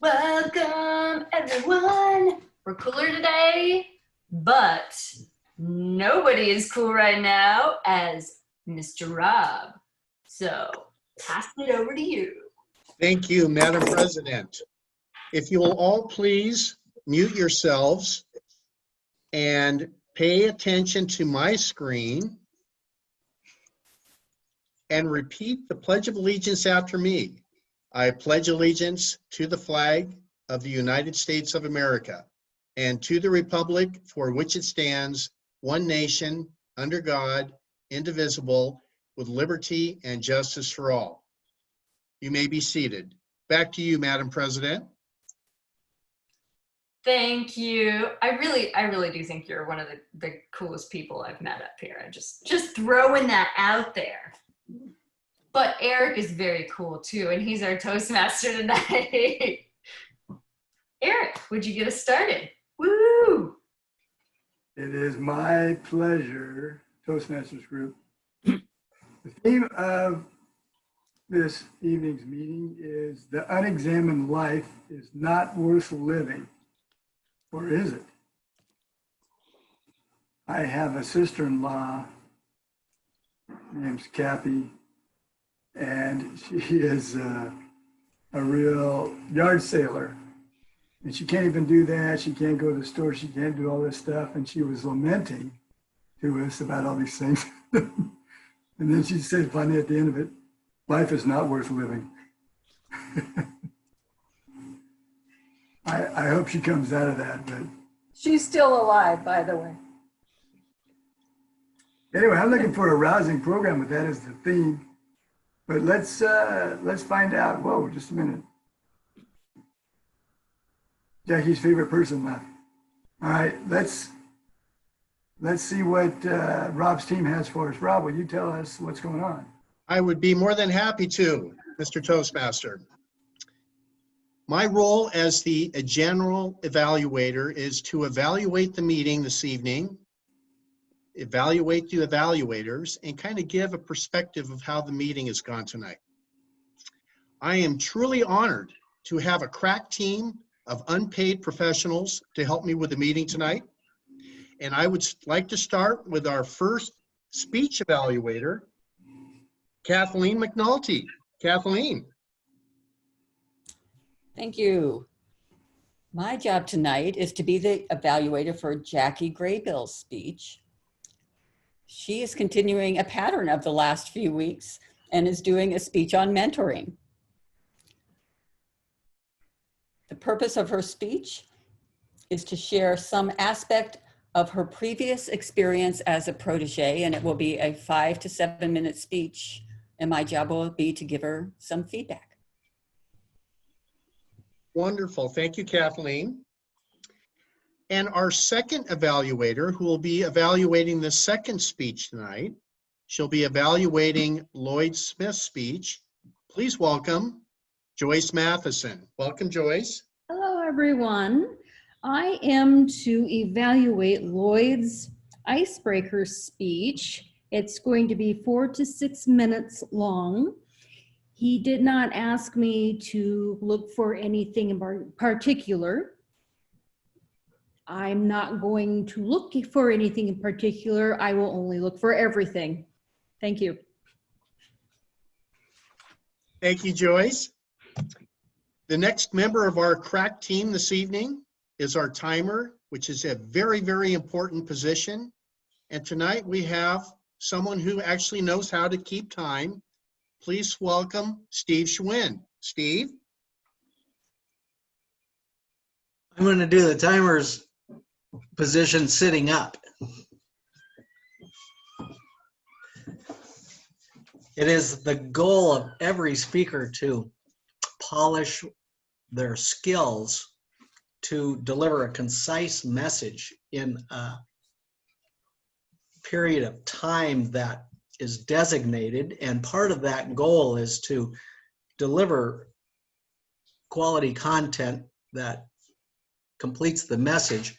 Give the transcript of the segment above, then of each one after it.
Welcome, everyone. We're cooler today, but nobody is cool right now as Mr. Rob. So, pass it over to you. Thank you, Madam President. If you will all please mute yourselves and pay attention to my screen and repeat the Pledge of Allegiance after me. I pledge allegiance to the flag of the United States of America and to the republic for which it stands, one nation, under God, indivisible, with liberty and justice for all. You may be seated. Back to you, Madam President. Thank you. I really do think you're one of the coolest people I've met up here. I'm just throwing that out there. But Eric is very cool too, and he's our Toastmaster tonight. Eric, would you get us started? Woo! It is my pleasure, Toastmasters group. The theme of this evening's meeting is the unexamined life is not worth living, or is it? I have a sister-in-law, name's Kathy, and she is a real yard sailor. And she can't even do that. She can't go to the store. She can't do all this stuff. And she was lamenting to us about all these things. And then she said finally at the end of it, life is not worth living. I hope she comes out of that. But she's still alive, by the way. Anyway, I'm looking for a rousing program with that as the theme. But let's find out. Whoa, just a minute. Jackie's favorite person left. All right, let's see what Rob's team has for us. Rob, will you tell us what's going on? I would be more than happy to, Mr. Toastmaster. My role as the general evaluator is to evaluate the meeting this evening, evaluate the evaluators, and kind of give a perspective of how the meeting has gone tonight. I am truly honored to have a crack team of unpaid professionals to help me with the meeting tonight. And I would like to start with our first speech evaluator, Kathleen McNulty. Kathleen. Thank you. My job tonight is to be the evaluator for Jackie Graybill's speech. She is continuing a pattern of the last few weeks and is doing a speech on mentoring. The purpose of her speech is to share some aspect of her previous experience as a protege, and it will be a 5 to 7 minute speech, and my job will be to give her some feedback. Wonderful. Thank you, Kathleen. And our second evaluator, who will be evaluating the second speech tonight, she'll be evaluating Lloyd Smith's speech. Please welcome Joyce Matheson. Welcome, Joyce. Hello, everyone. I am to evaluate Lloyd's icebreaker speech. It's going to be 4 to 6 minutes long. He did not ask me to look for anything in particular. I'm not going to look for anything in particular. I will only look for everything. Thank you. Thank you, Joyce. The next member of our crack team this evening is our timer, which is a very, very important position. And tonight we have someone who actually knows how to keep time. Please welcome Steve Schwinn. Steve? I'm going to do the timer's position sitting up. It is the goal of every speaker to polish their skills to deliver a concise message in a period of time that is designated, and part of that goal is to deliver quality content that completes the message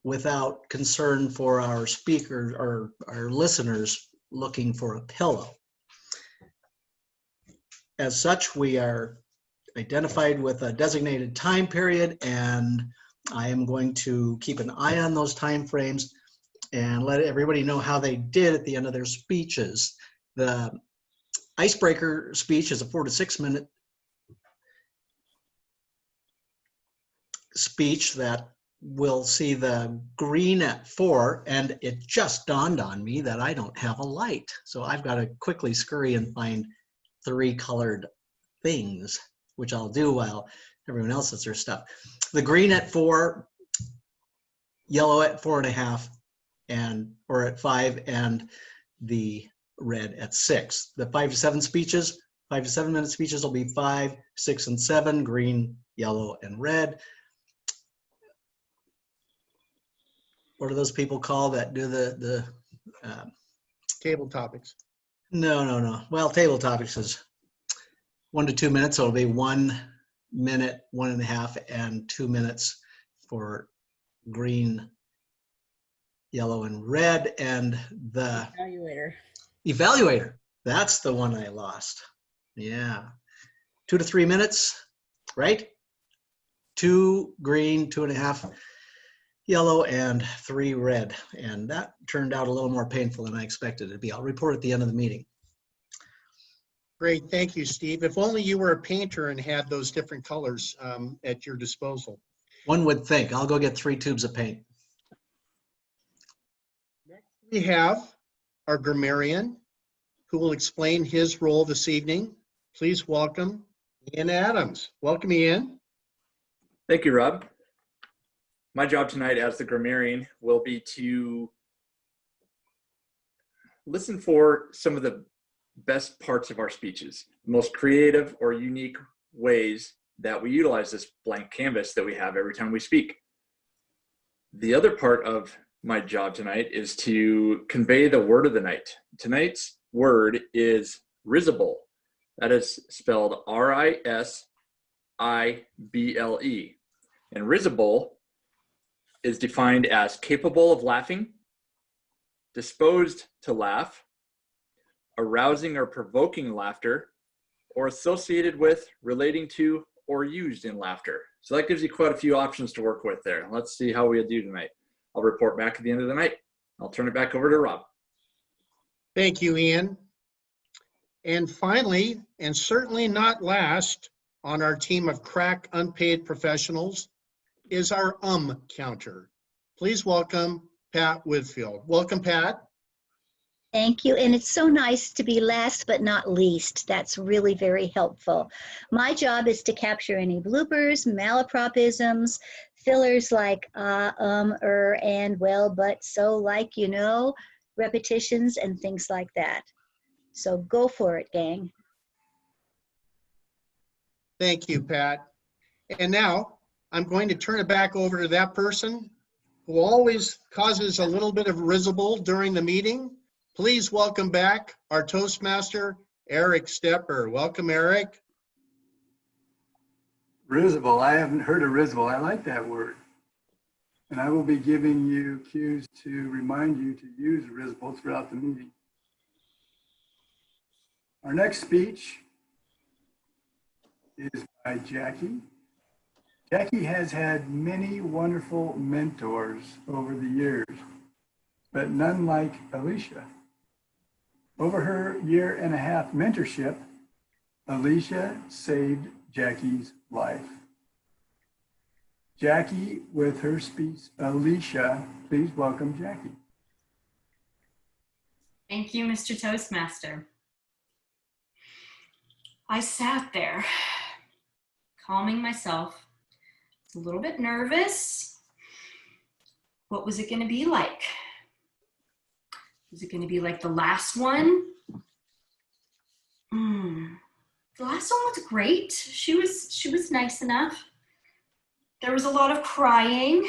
without concern for our speakers or our listeners looking for a pillow. As such, we are identified with a designated time period, and I am going to keep an eye on those time frames and let everybody know how they did at the end of their speeches. The icebreaker speech is a 4 to 6 minute speech that will see the green at 4, and it just dawned on me that I don't have a light. So I've got to quickly scurry and find 3 colored things, which I'll do while everyone else does their stuff. The green at 4, yellow at 4.5, or at 5, and the red at 6. The 5 to 7 speeches, 5 to 7 minute speeches will be 5, 6, and 7, green, yellow, and red. What are those people called that do the Table topics. No. Well, table topics is 1 to 2 minutes. So it'll be 1 minute, 1.5, and 2 minutes for green, yellow, and red. And the evaluator, that's the one I lost. Yeah. 2 to 3 minutes, right? 2 green, 2.5 yellow, and 3 red. And that turned out a little more painful than I expected it to be. I'll report at the end of the meeting. Great, thank you, Steve. If only you were a painter and had those different colors at your disposal. One would think. I'll go get 3 tubes of paint. Next, we have our grammarian, who will explain his role this evening. Please welcome Ian Adams. Welcome, Ian. Thank you, Rob. My job tonight as the grammarian will be to listen for some of the best parts of our speeches, most creative or unique ways that we utilize this blank canvas that we have every time we speak. The other part of my job tonight is to convey the word of the night. Tonight's word is risible. That is spelled R-I-S-I-B-L-E. And risible is defined as capable of laughing, disposed to laugh, arousing or provoking laughter, or associated with, relating to, or used in laughter. So that gives you quite a few options to work with there. Let's see how we do tonight. I'll report back at the end of the night. I'll turn it back over to Rob. Thank you, Ian. And finally, and certainly not last on our team of crack unpaid professionals, is our counter. Please welcome Pat Whitfield. Welcome, Pat. Thank you. And it's so nice to be last but not least. That's really very helpful. My job is to capture any bloopers, malapropisms, fillers like and well, but, so, like, you know, repetitions and things like that. So go for it, gang. Thank you, Pat. And now I'm going to turn it back over to that person who always causes a little bit of risible during the meeting. Please welcome back our Toastmaster, Eric Stepper. Welcome, Eric. Risible. I haven't heard of risible. I like that word. And I will be giving you cues to remind you to use risible throughout the meeting. Our next speech is by Jackie. Jackie has had many wonderful mentors over the years, but none like Alicia. Over her 1.5 year mentorship, Alicia saved Jackie's life. Jackie with her speech. Alicia, please welcome Jackie. Thank you, Mr. Toastmaster. I sat there, calming myself, a little bit nervous. What was it going to be like? Was it going to be like the last one? The last one was great. She was nice enough. There was a lot of crying,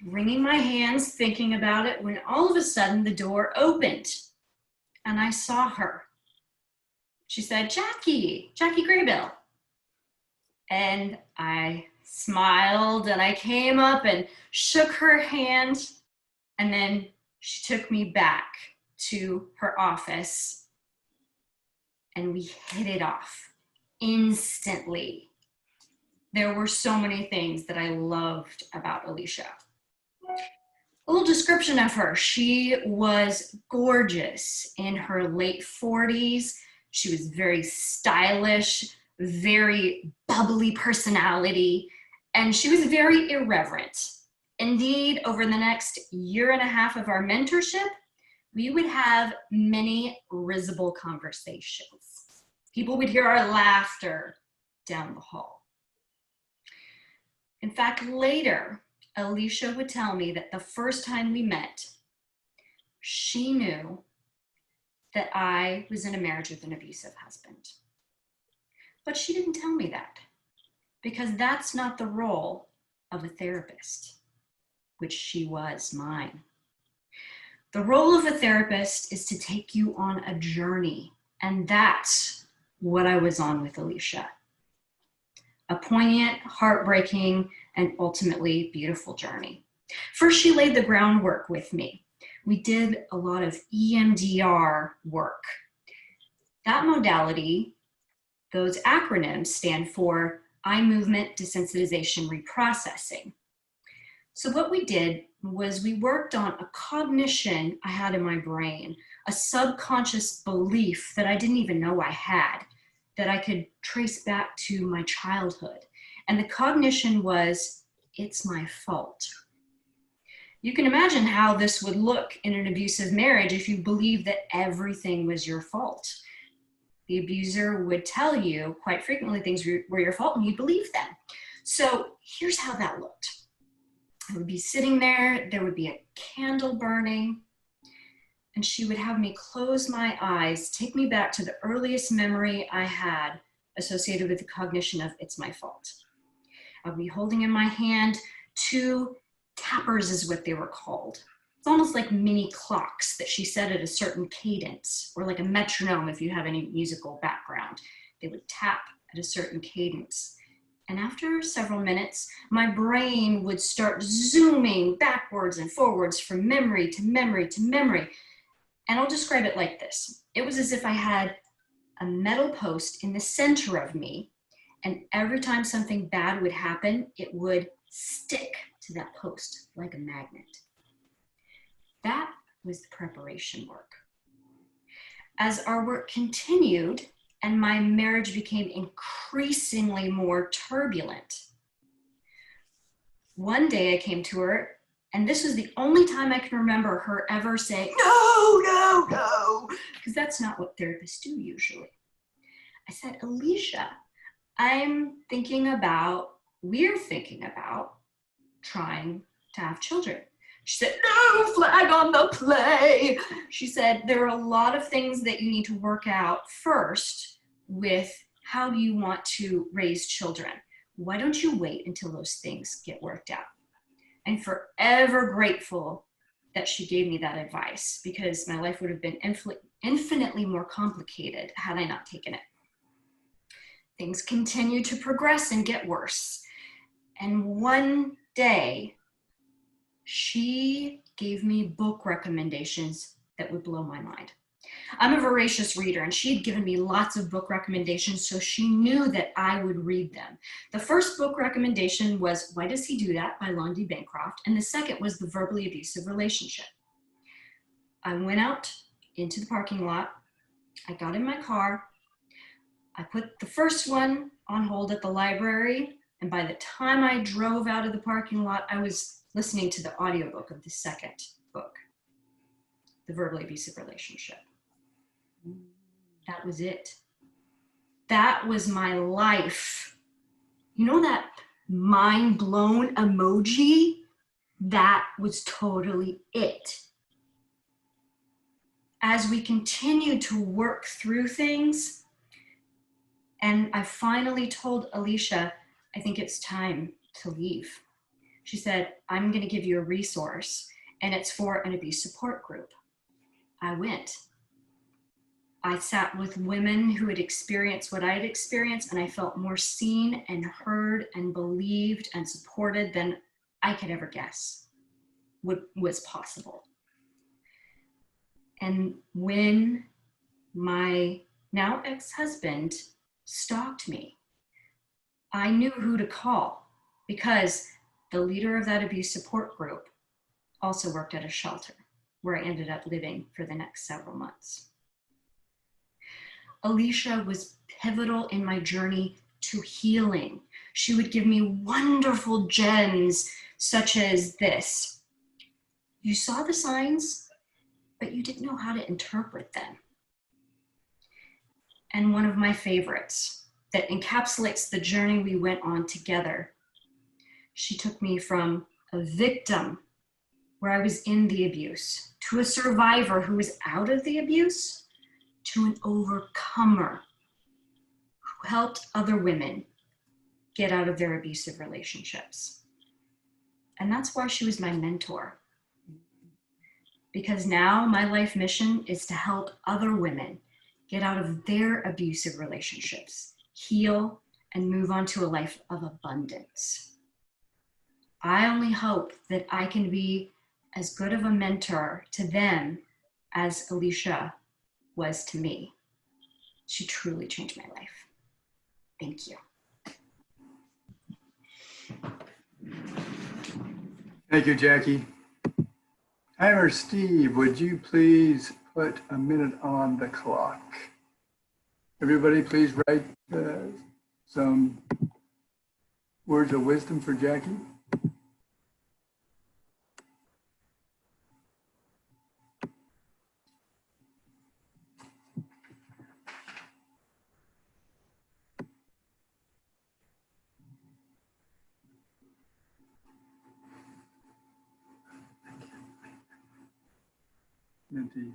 wringing my hands, thinking about it, when all of a sudden the door opened and I saw her. She said, Jackie Graybill. And I smiled and I came up and shook her hand, and then she took me back to her office and we hit it off instantly. There were so many things that I loved about Alicia. A little description of her. She was gorgeous in her late 40s. She was very stylish, very bubbly personality, and she was very irreverent. Indeed, over the next year and a half of our mentorship, we would have many risible conversations. People would hear our laughter down the hall. In fact, later, Alicia would tell me that the first time we met, she knew that I was in a marriage with an abusive husband. But she didn't tell me that because that's not the role of a therapist, which she was mine. The role of a therapist is to take you on a journey, and that's what I was on with Alicia. A poignant, heartbreaking, and ultimately beautiful journey. First, she laid the groundwork with me. We did a lot of EMDR work. That modality, those acronyms stand for eye movement desensitization reprocessing. So what we did was we worked on a cognition I had in my brain, a subconscious belief that I didn't even know I had, that I could trace back to my childhood. And the cognition was, it's my fault. You can imagine how this would look in an abusive marriage if you believe that everything was your fault. The abuser would tell you quite frequently things were your fault and you believe them. So here's how that looked. I would be sitting there would be a candle burning, and she would have me close my eyes, take me back to the earliest memory I had associated with the cognition of it's my fault. I would be holding in my hand 2 tappers is what they were called. It's almost like mini clocks that she set at a certain cadence, or like a metronome if you have any musical background. They would tap at a certain cadence. And after several minutes, my brain would start zooming backwards and forwards from memory to memory to memory. And I'll describe it like this. It was as if I had a metal post in the center of me, and every time something bad would happen, it would stick to that post like a magnet. That was the preparation work. As our work continued and my marriage became increasingly more turbulent, one day I came to her, and this was the only time I can remember her ever saying, no, no, no, because that's not what therapists do usually. I said, Alicia, we're thinking about trying to have children. She said, no, flag on the play. She said, there are a lot of things that you need to work out first with how you want to raise children. Why don't you wait until those things get worked out? I'm forever grateful that she gave me that advice, because my life would have been infinitely more complicated had I not taken it. Things continue to progress and get worse. And one day, she gave me book recommendations that would blow my mind. I'm a voracious reader, and she had given me lots of book recommendations, so she knew that I would read them. The first book recommendation was Why Does He Do That by Londi Bancroft, and the second was The Verbally Abusive Relationship. I went out into the parking lot, I got in my car, I put the first one on hold at the library, and by the time I drove out of the parking lot, I was listening to the audiobook of the second book, The Verbally Abusive Relationship. That was it. That was my life. You know that mind blown emoji? That was totally it. As we continued to work through things, and I finally told Alicia, I think it's time to leave. She said, I'm going to give you a resource, and it's for an abuse support group. I went. I sat with women who had experienced what I had experienced, and I felt more seen and heard and believed and supported than I could ever guess was possible. And when my now ex-husband stalked me. I knew who to call because the leader of that abuse support group also worked at a shelter where I ended up living for the next several months. Alicia was pivotal in my journey to healing. She would give me wonderful gems such as this. You saw the signs, but you didn't know how to interpret them. And one of my favorites that encapsulates the journey we went on together. She took me from a victim where I was in the abuse to a survivor who was out of the abuse to an overcomer who helped other women get out of their abusive relationships. And that's why she was my mentor. Because now my life mission is to help other women get out of their abusive relationships, heal, and move on to a life of abundance. I only hope that I can be as good of a mentor to them as Alicia was to me. She truly changed my life. Thank you. Thank you, Jackie. Timer Steve, would you please put a minute on the clock? Everybody please write some words of wisdom for Jackie. Minty.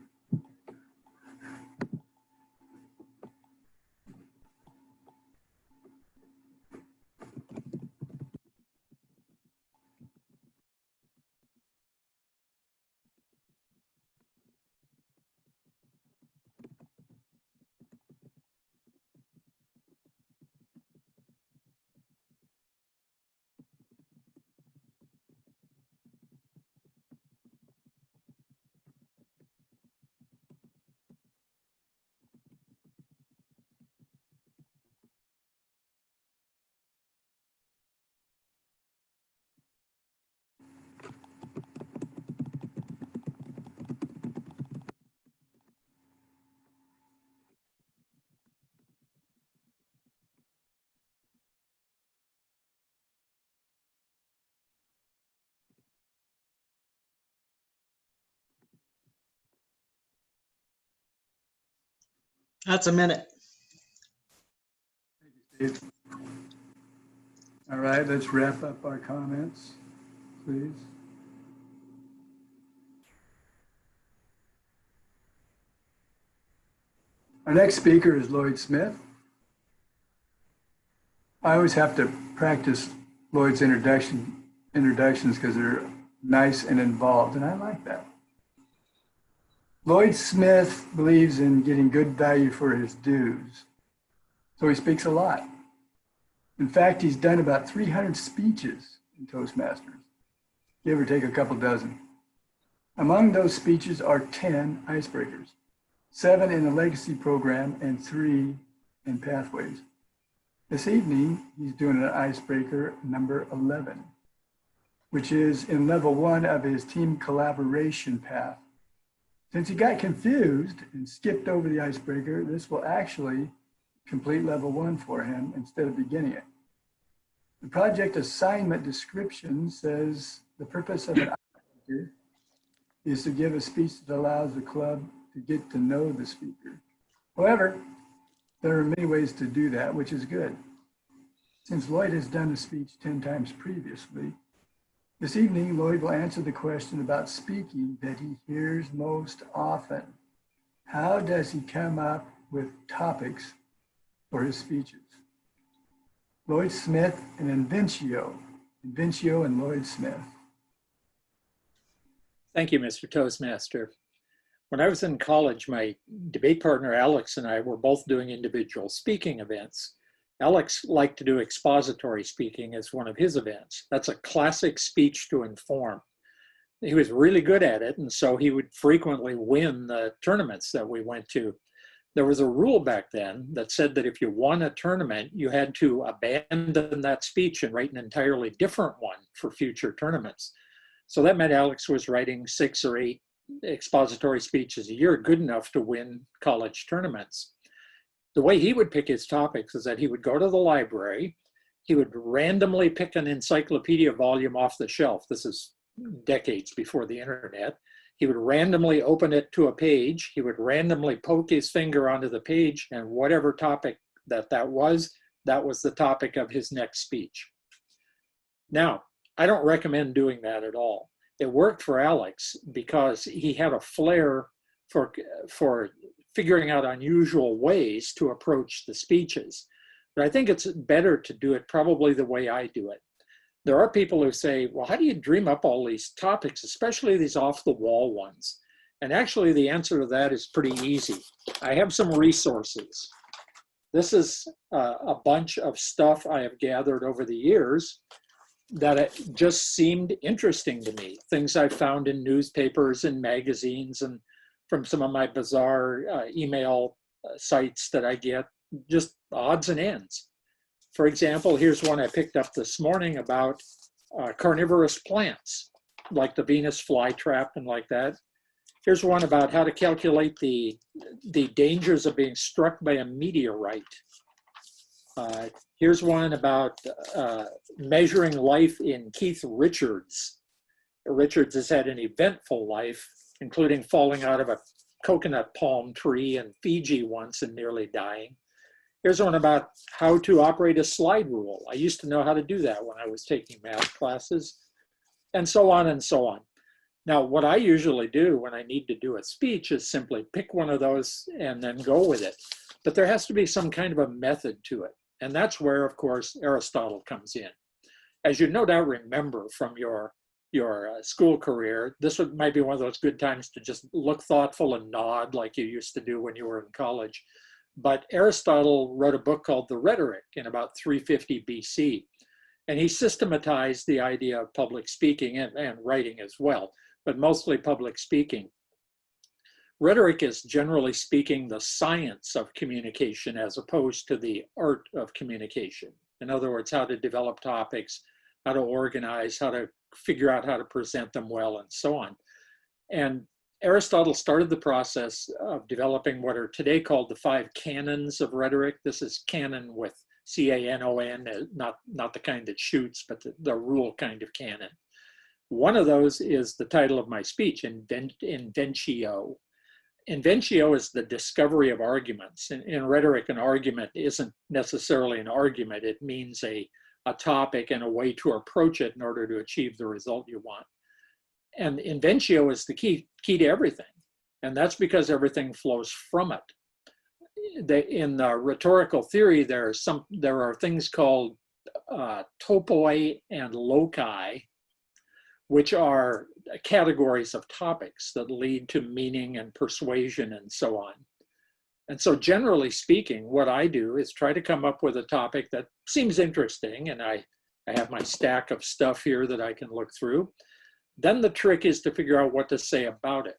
That's a minute. Thank you, Steve. All right, let's wrap up our comments, please. Our next speaker is Lloyd Smith. I always have to practice Lloyd's introductions because they're nice and involved, and I like that. Lloyd Smith believes in getting good value for his dues, so he speaks a lot. In fact, he's done about 300 speeches in Toastmasters, give or take a couple dozen. Among those speeches are 10 icebreakers, 7 in the Legacy program and 3 in Pathways. This evening, he's doing an icebreaker number 11, which is in level 1 of his team collaboration path. Since he got confused and skipped over the icebreaker, this will actually complete level 1 for him instead of beginning it. The project assignment description says the purpose of an icebreaker is to give a speech that allows the club to get to know the speaker. However, there are many ways to do that, which is good. Since Lloyd has done the speech 10 times previously, this evening, Lloyd will answer the question about speaking that he hears most often. How does he come up with topics for his speeches? Lloyd Smith and Invencio and Lloyd Smith. Thank you, Mr. Toastmaster. When I was in college, my debate partner, Alex, and I were both doing individual speaking events. Alex liked to do expository speaking as one of his events. That's a classic speech to inform. He was really good at it, and so he would frequently win the tournaments that we went to. There was a rule back then that said that if you won a tournament, you had to abandon that speech and write an entirely different one for future tournaments. So that meant Alex was writing 6 or 8 expository speeches a year, good enough to win college tournaments. The way he would pick his topics is that he would go to the library, he would randomly pick an encyclopedia volume off the shelf. This is decades before the internet. He would randomly open it to a page. He would randomly poke his finger onto the page, and whatever topic that was the topic of his next speech. Now, I don't recommend doing that at all. It worked for Alex because he had a flair for figuring out unusual ways to approach the speeches. But I think it's better to do it probably the way I do it. There are people who say, well, how do you dream up all these topics, especially these off-the-wall ones? And actually, the answer to that is pretty easy. I have some resources. This is a bunch of stuff I have gathered over the years that it just seemed interesting to me. Things I found in newspapers and magazines and from some of my bizarre email sites that I get, just odds and ends. For example, here's one I picked up this morning about carnivorous plants, like the Venus flytrap and like that. Here's one about how to calculate the dangers of being struck by a meteorite. Here's one about measuring life in Keith Richards. Richards has had an eventful life, including falling out of a coconut palm tree in Fiji once and nearly dying. Here's one about how to operate a slide rule. I used to know how to do that when I was taking math classes, and so on and so on. Now, what I usually do when I need to do a speech is simply pick one of those and then go with it. But there has to be some kind of a method to it. And that's where, of course, Aristotle comes in. As you no doubt remember from your school career, might be one of those good times to just look thoughtful and nod like you used to do when you were in college. But Aristotle wrote a book called The Rhetoric in about 350 BC. And he systematized the idea of public speaking and writing as well, but mostly public speaking. Rhetoric is, generally speaking, the science of communication as opposed to the art of communication. In other words, how to develop topics, how to organize, how to figure out how to present them well, and so on. And Aristotle started the process of developing what are today called the 5 canons of rhetoric. This is canon with C-A-N-O-N, not the kind that shoots, but the rule kind of canon. One of those is the title of my speech, Inventio. Inventio is the discovery of arguments. In rhetoric, an argument isn't necessarily an argument. It means a topic and a way to approach it in order to achieve the result you want. And inventio is the key to everything. And that's because everything flows from it. In rhetorical theory, there are things called topoi and loci, which are categories of topics that lead to meaning and persuasion and so on. And so generally speaking, what I do is try to come up with a topic that seems interesting, and I have my stack of stuff here that I can look through. Then the trick is to figure out what to say about it.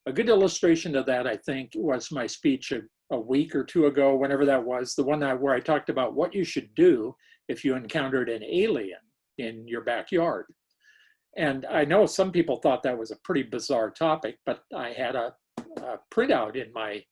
A good illustration of that, I think, was my speech a week or two ago, whenever that was, the one where I talked about what you should do if you encountered an alien in your backyard. And I know some people thought that was a pretty bizarre topic, but I had a printout in my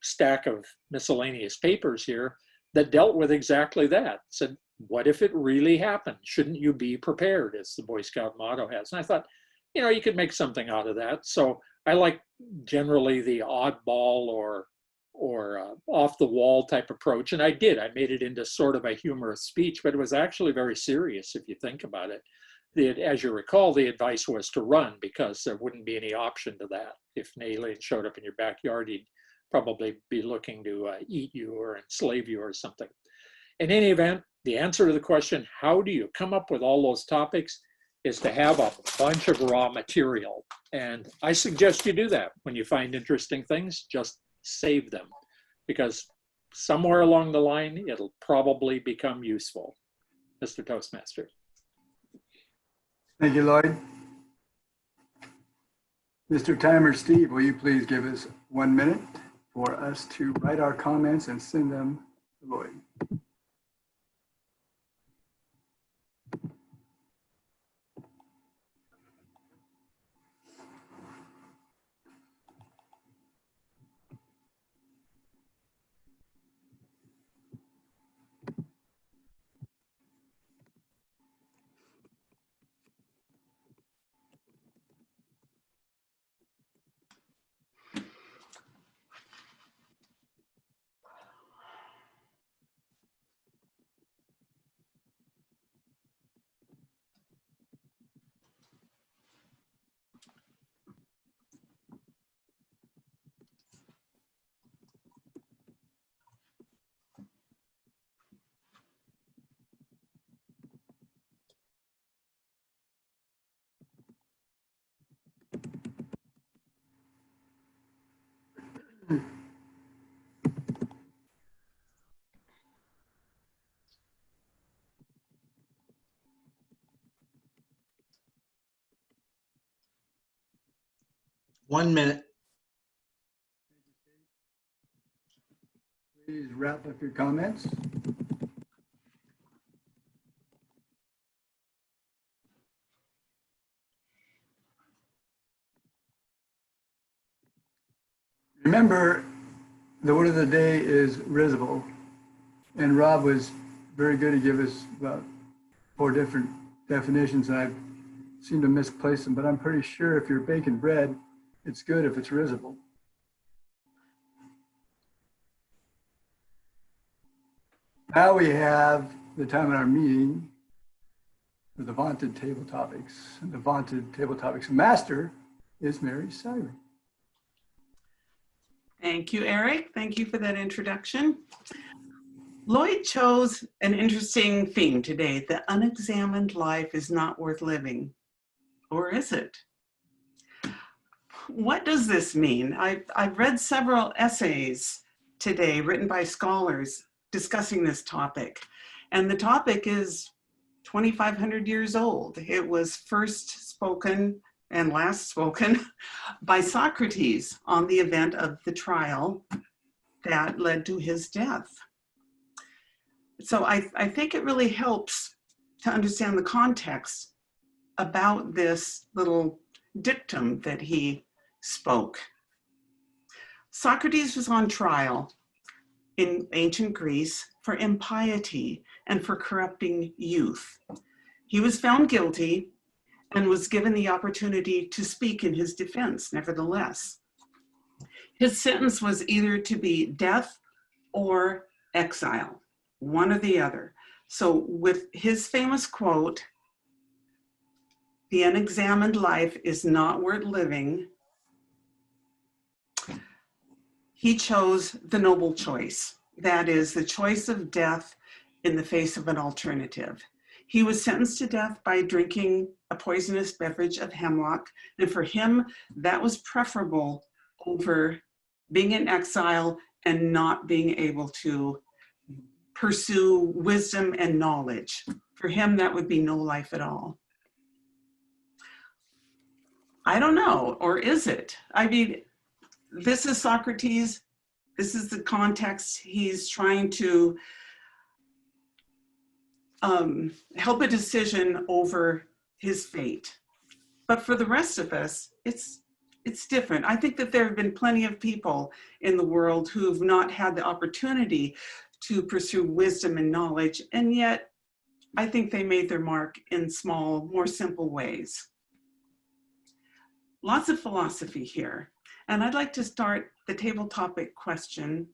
stack of miscellaneous papers here that dealt with exactly that. Said, what if it really happened? Shouldn't you be prepared, as the Boy Scout motto has? And I thought, you could make something out of that. So I like generally the oddball or off the wall type approach. And I did. I made it into sort of a humorous speech, but it was actually very serious if you think about it. As you recall, the advice was to run because there wouldn't be any option to that. If an alien showed up in your backyard, he'd probably be looking to eat you or enslave you or something. In any event, the answer to the question, how do you come up with all those topics, is to have a bunch of raw material. And I suggest you do that. When you find interesting things, just save them, because somewhere along the line, it'll probably become useful. Mr. Toastmaster. Thank you, Lloyd. Mr. Timer Steve, will you please give us 1 minute? for us to write our comments and send them to Lloyd. One minute. Please wrap up your comments. Remember, the word of the day is risible, and Rob was very good to give us about 4 different definitions. I seem to misplace them, but I'm pretty sure if you're baking bread, it's good if it's risible. Now we have the time in our meeting for the vaunted table topics. And the vaunted table topics master is Mary Syrie. Thank you, Eric. Thank you for that introduction. Lloyd chose an interesting theme today. The unexamined life is not worth living. Or is it? What does this mean? I've read several essays today written by scholars discussing this topic. And the topic is 2,500 years old. It was first spoken and last spoken by Socrates on the event of the trial that led to his death. So I think it really helps to understand the context about this little dictum that he spoke. Socrates was on trial in ancient Greece for impiety and for corrupting youth. He was found guilty and was given the opportunity to speak in his defense, nevertheless. His sentence was either to be death or exile, one or the other. So with his famous quote, "The unexamined life is not worth living," he chose the noble choice. That is the choice of death in the face of an alternative. He was sentenced to death by drinking a poisonous beverage of hemlock. And for him, that was preferable over being in exile and not being able to pursue wisdom and knowledge. For him, that would be no life at all. I don't know, or is it? I mean, this is Socrates. This is the context. He's trying to help a decision over his fate. But for the rest of us, it's different. I think that there have been plenty of people in the world who've not had the opportunity to pursue wisdom and knowledge, and yet I think they made their mark in small, more simple ways. Lots of philosophy here. And I'd like to start the table topic question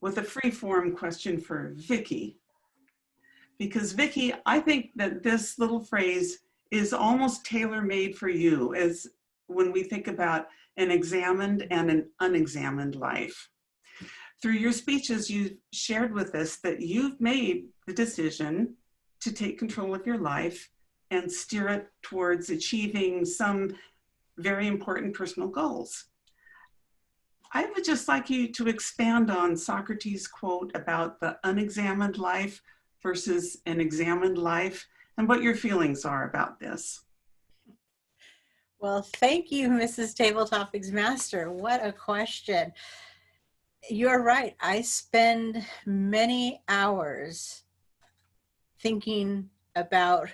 with a free form question for Vicki. Because Vicki, I think that this little phrase is almost tailor-made for you as when we think about an examined and an unexamined life. Through your speeches, you shared with us that you've made the decision to take control of your life and steer it towards achieving some very important personal goals. I would just like you to expand on Socrates' quote about the unexamined life versus an examined life and what your feelings are about this. Well, thank you, Mrs. Table Topics Master. What a question. you're right. I spend many hours thinking about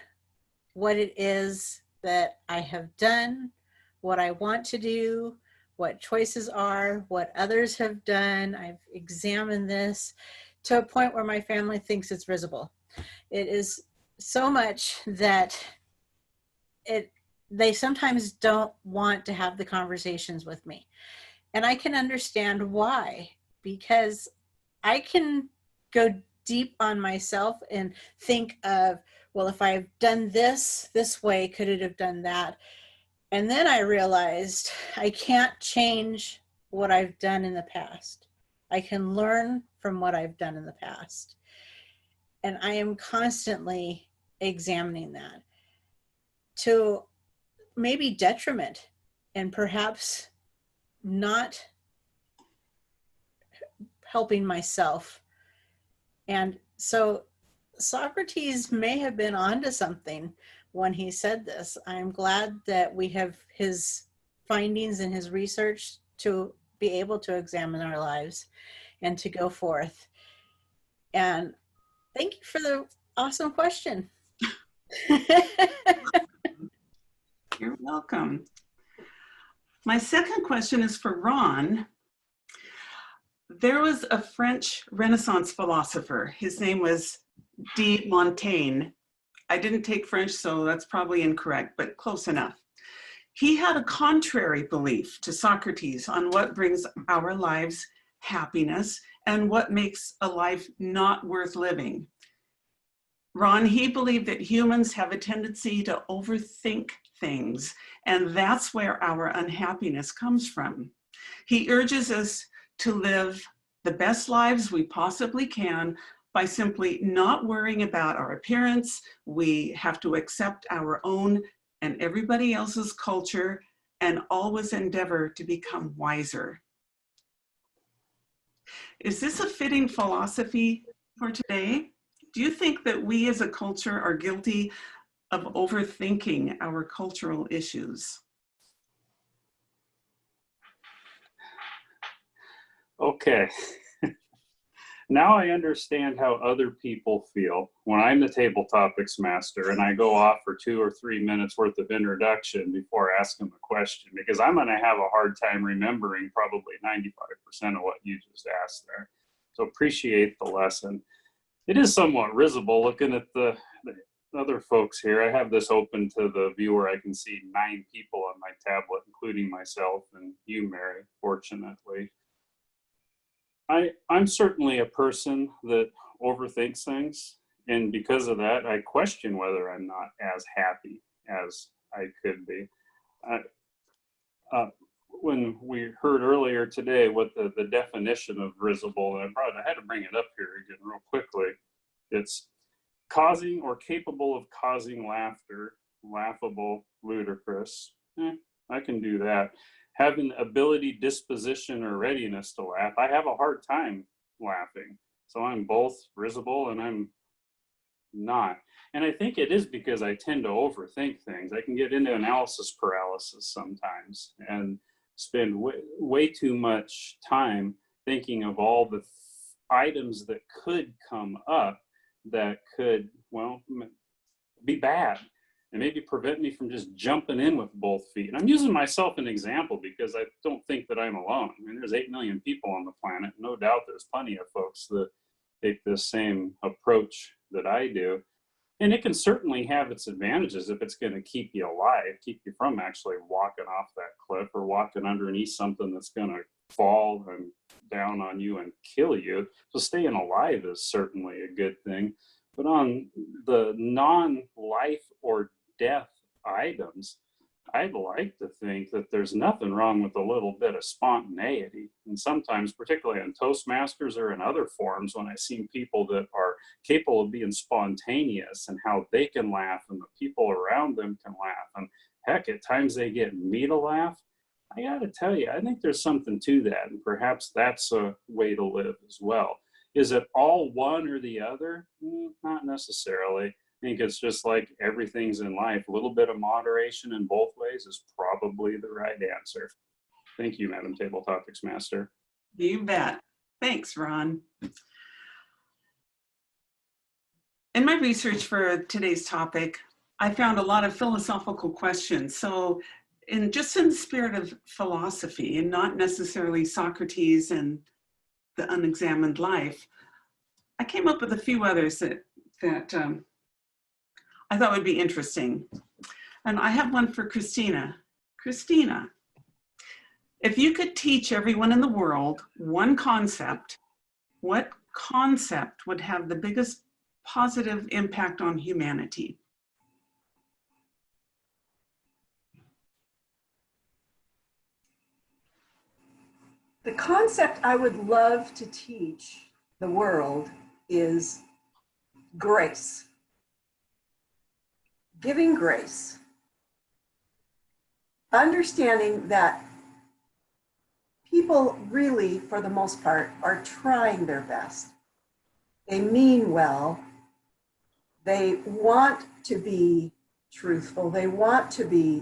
what it is that I have done, what I want to do, what choices are, what others have done. I've examined this to a point where my family thinks it's risible. It is so much that they sometimes don't want to have the conversations with me. And I can understand why, because I can go deep on myself and think of, well, if I've done this way, could it have done that? And then I realized I can't change what I've done in the past. I can learn from what I've done in the past. And I am constantly examining that to maybe detriment and perhaps not helping myself. And so Socrates may have been onto something when he said this. I'm glad that we have his findings and his research to be able to examine our lives and to go forth. And thank you for the awesome question. You're welcome. My second question is for Ron. There was a French Renaissance philosopher. His name was de Montaigne. I didn't take French, so that's probably incorrect, but close enough. He had a contrary belief to Socrates on what brings our lives happiness and what makes a life not worth living. Ron, he believed that humans have a tendency to overthink things, and that's where our unhappiness comes from. He urges us to live the best lives we possibly can by simply not worrying about our appearance. We have to accept our own and everybody else's culture and always endeavor to become wiser. Is this a fitting philosophy for today? Do you think that we as a culture are guilty of overthinking our cultural issues? Okay. Now I understand how other people feel when I'm the table topics master and I go off for 2 or 3 minutes worth of introduction before asking the question, because I'm going to have a hard time remembering probably 95% of what you just asked there. So appreciate the lesson. It is somewhat risible looking at the other folks here. I have this open to the viewer. I can see 9 people on my tablet, including myself and you, Mary, fortunately. I'm certainly a person that overthinks things, and because of that, I question whether I'm not as happy as I could be. When we heard earlier today what the definition of risible, and I had to bring it up here again real quickly. It's causing or capable of causing laughter, laughable, ludicrous. I can do that. Having ability, disposition, or readiness to laugh. I have a hard time laughing. So I'm both risible and I'm not. And I think it is because I tend to overthink things. I can get into analysis paralysis sometimes and spend way too much time thinking of all the items that could come up that could, well, be bad and maybe prevent me from just jumping in with both feet. And I'm using myself as an example because I don't think that I'm alone. I mean, there's 8 million people on the planet. No doubt there's plenty of folks that take this same approach that I do. And it can certainly have its advantages if it's going to keep you alive, keep you from actually walking off that cliff or walking underneath something that's going to fall and down on you and kill you. So staying alive is certainly a good thing. But on the non-life or death items, I'd like to think that there's nothing wrong with a little bit of spontaneity. And sometimes, particularly on Toastmasters or in other forums, when I see people that are capable of being spontaneous and how they can laugh and the people around them can laugh, and heck, at times they get me to laugh, I gotta tell you, I think there's something to that, and perhaps that's a way to live as well. Is it all one or the other? Not necessarily. I think it's just like everything's in life. A little bit of moderation in both ways is probably the right answer. Thank you, Madam Table Topics Master. You bet. Thanks, Ron. In my research for today's topic, I found a lot of philosophical questions. So in the spirit of philosophy and not necessarily Socrates and the unexamined life, I came up with a few others that I thought would be interesting. And I have one for Christina. Christina, if you could teach everyone in the world one concept, what concept would have the biggest positive impact on humanity? The concept I would love to teach the world is grace. Giving grace. Understanding that people really, for the most part, are trying their best. They mean well. They want to be truthful. They want to be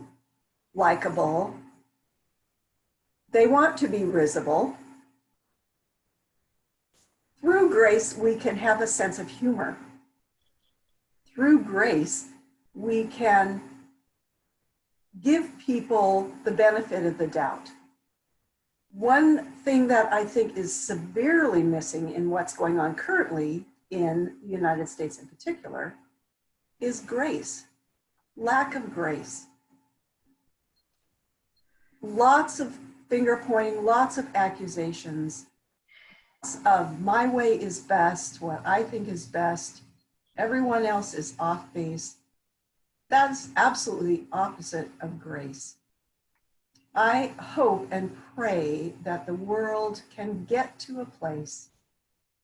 likable. They want to be risible. Through grace, we can have a sense of humor. Through grace, we can give people the benefit of the doubt. One thing that I think is severely missing in what's going on currently in the United States in particular is grace, lack of grace. Lots of finger pointing, lots of accusations of my way is best, what I think is best, everyone else is off base. That's absolutely opposite of grace. I hope and pray that the world can get to a place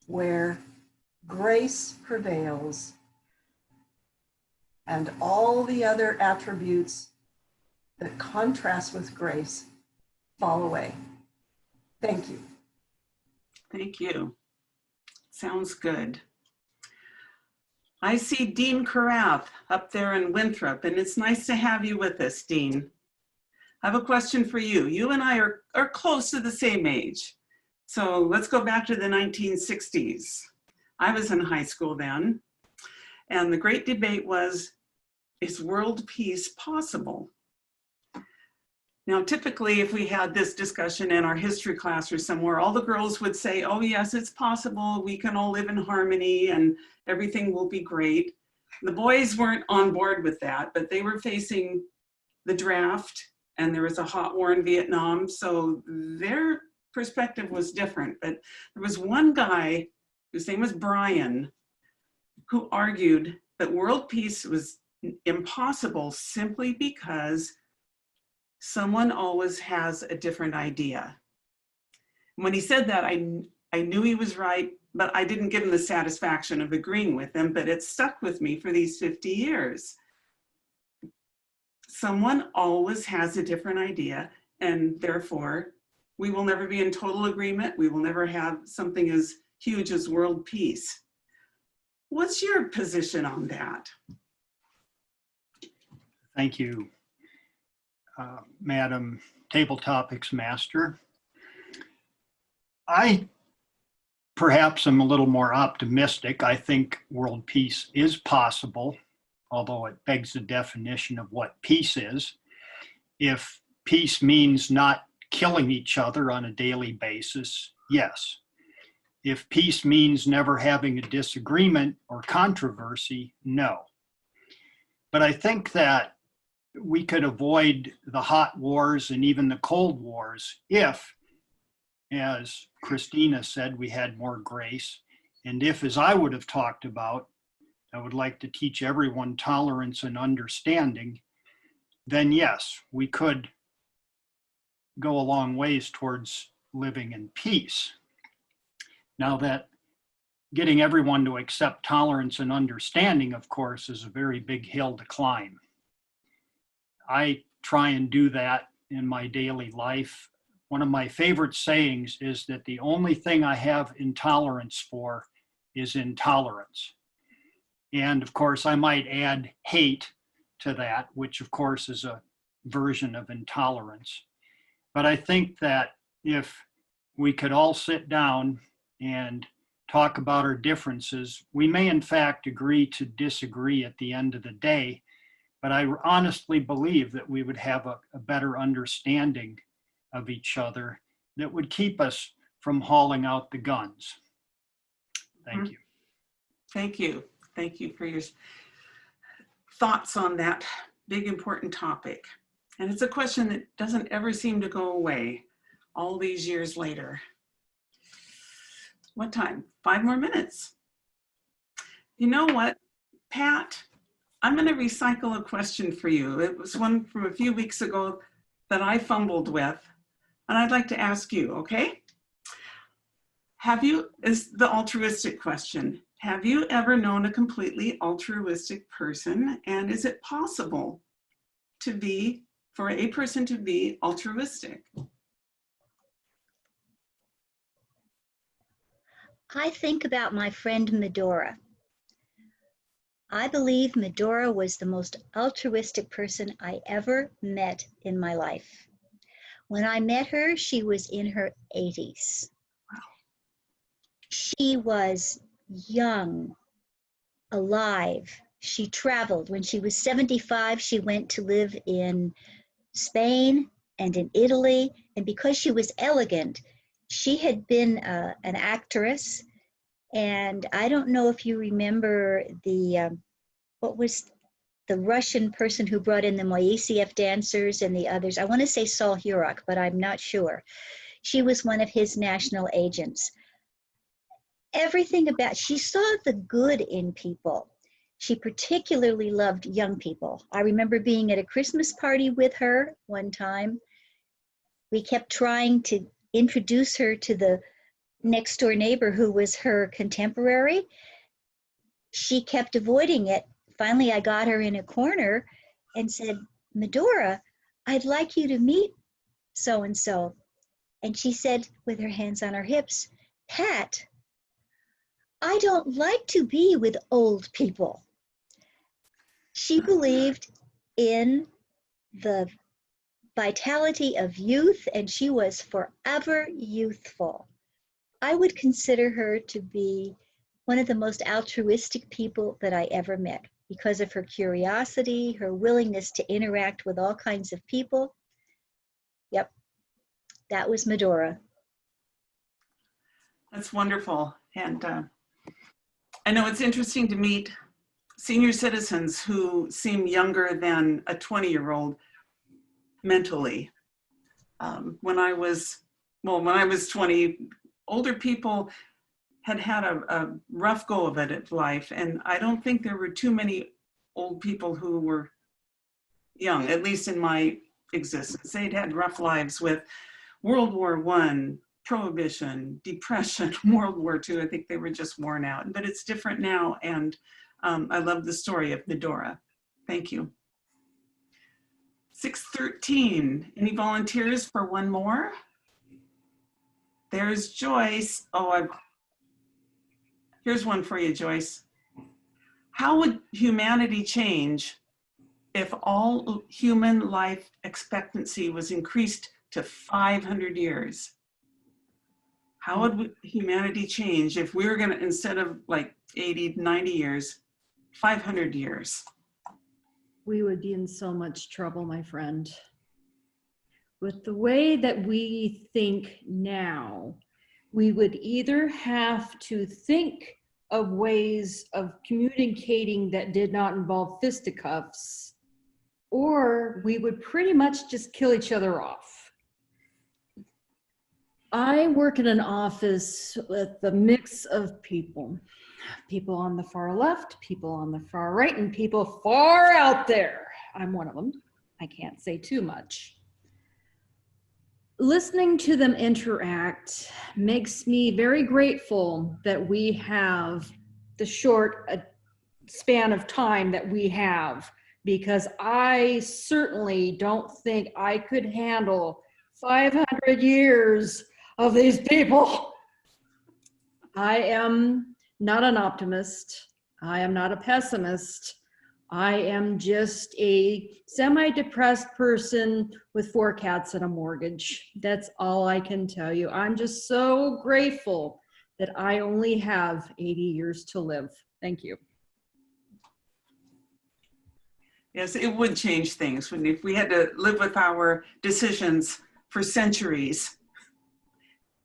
where grace prevails and all the other attributes that contrast with grace fall away. Thank you. Thank you. Sounds good. I see Dean Carath up there in Winthrop, and it's nice to have you with us, Dean. I have a question for you. You and I are close to the same age. So let's go back to the 1960s. I was in high school then, and the great debate was, is world peace possible? Now, typically, if we had this discussion in our history class or somewhere, all the girls would say, oh yes, it's possible. We can all live in harmony and everything will be great. The boys weren't on board with that, but they were facing the draft and there was a hot war in Vietnam. So their perspective was different. But there was one guy, whose name was Brian, who argued that world peace was impossible simply because someone always has a different idea. When he said that, I knew he was right, but I didn't give him the satisfaction of agreeing with him, but it stuck with me for these 50 years. Someone always has a different idea, and therefore, we will never be in total agreement. We will never have something as huge as world peace. What's your position on that? Thank you, Madam Table Topics Master. I perhaps am a little more optimistic. I think world peace is possible, although it begs the definition of what peace is. If peace means not killing each other on a daily basis, yes. If peace means never having a disagreement or controversy, no. But I think that we could avoid the hot wars and even the cold wars if, as Christina said, we had more grace. And if, as I would have talked about, I would like to teach everyone tolerance and understanding, then yes, we could go a long ways towards living in peace. Now that getting everyone to accept tolerance and understanding, of course, is a very big hill to climb. I try and do that in my daily life. One of my favorite sayings is that the only thing I have intolerance for is intolerance. And of course, I might add hate to that, which of course is a version of intolerance. But I think that if we could all sit down and talk about our differences. We may in fact agree to disagree at the end of the day, but I honestly believe that we would have a better understanding of each other that would keep us from hauling out the guns. Thank you. Thank you. Thank you for your thoughts on that big, important topic. And it's a question that doesn't ever seem to go away all these years later. What time? 5 more minutes. You know what, Pat? I'm going to recycle a question for you. It was one from a few weeks ago that I fumbled with, and I'd like to ask you, okay? Is the altruistic question. Have you ever known a completely altruistic person? And is it possible for a person to be altruistic? I think about my friend Medora. I believe Medora was the most altruistic person I ever met in my life. When I met her, she was in her 80s. She was young, alive. She traveled. When she was 75, she went to live in Spain and in Italy. And because she was elegant, she had been an actress. And I don't know if you remember what was the Russian person who brought in the Moiseev dancers and the others. I want to say Saul Hurok, but I'm not sure. She was one of his national agents. She saw the good in people. She particularly loved young people. I remember being at a Christmas party with her one time. We kept trying to introduce her to the next door neighbor who was her contemporary. She kept avoiding it. Finally, I got her in a corner and said, Medora, I'd like you to meet so-and-so. And she said, with her hands on her hips, Pat, I don't like to be with old people. She believed in the vitality of youth, and she was forever youthful. I would consider her to be one of the most altruistic people that I ever met because of her curiosity, her willingness to interact with all kinds of people. Yep, that was Medora. That's wonderful. And I know it's interesting to meet senior citizens who seem younger than a 20-year-old mentally. When I was 20, older people had a rough go of it at life. And I don't think there were too many old people who were young, at least in my existence. They'd had rough lives with World War I, Prohibition, Depression, World War II. I think they were just worn out, but it's different now. And I love the story of Medora. Thank you. 6:13, any volunteers for one more? There's Joyce. Here's one for you, Joyce. How would humanity change if all human life expectancy was increased to 500 years? How would humanity change if we were going to, instead of like 80, 90 years, 500 years? We would be in so much trouble, my friend. With the way that we think now, we would either have to think of ways of communicating that did not involve fisticuffs, or we would pretty much just kill each other off. I work in an office with a mix of people on the far left, people on the far right, and people far out there. I'm one of them. I can't say too much. Listening to them interact makes me very grateful that we have the short span of time that we have, because I certainly don't think I could handle 500 years of these people. I am not an optimist. I am not a pessimist. I am just a semi-depressed person with 4 cats and a mortgage. That's all I can tell you. I'm just so grateful that I only have 80 years to live. Thank you. Yes, it would change things when if we had to live with our decisions for centuries.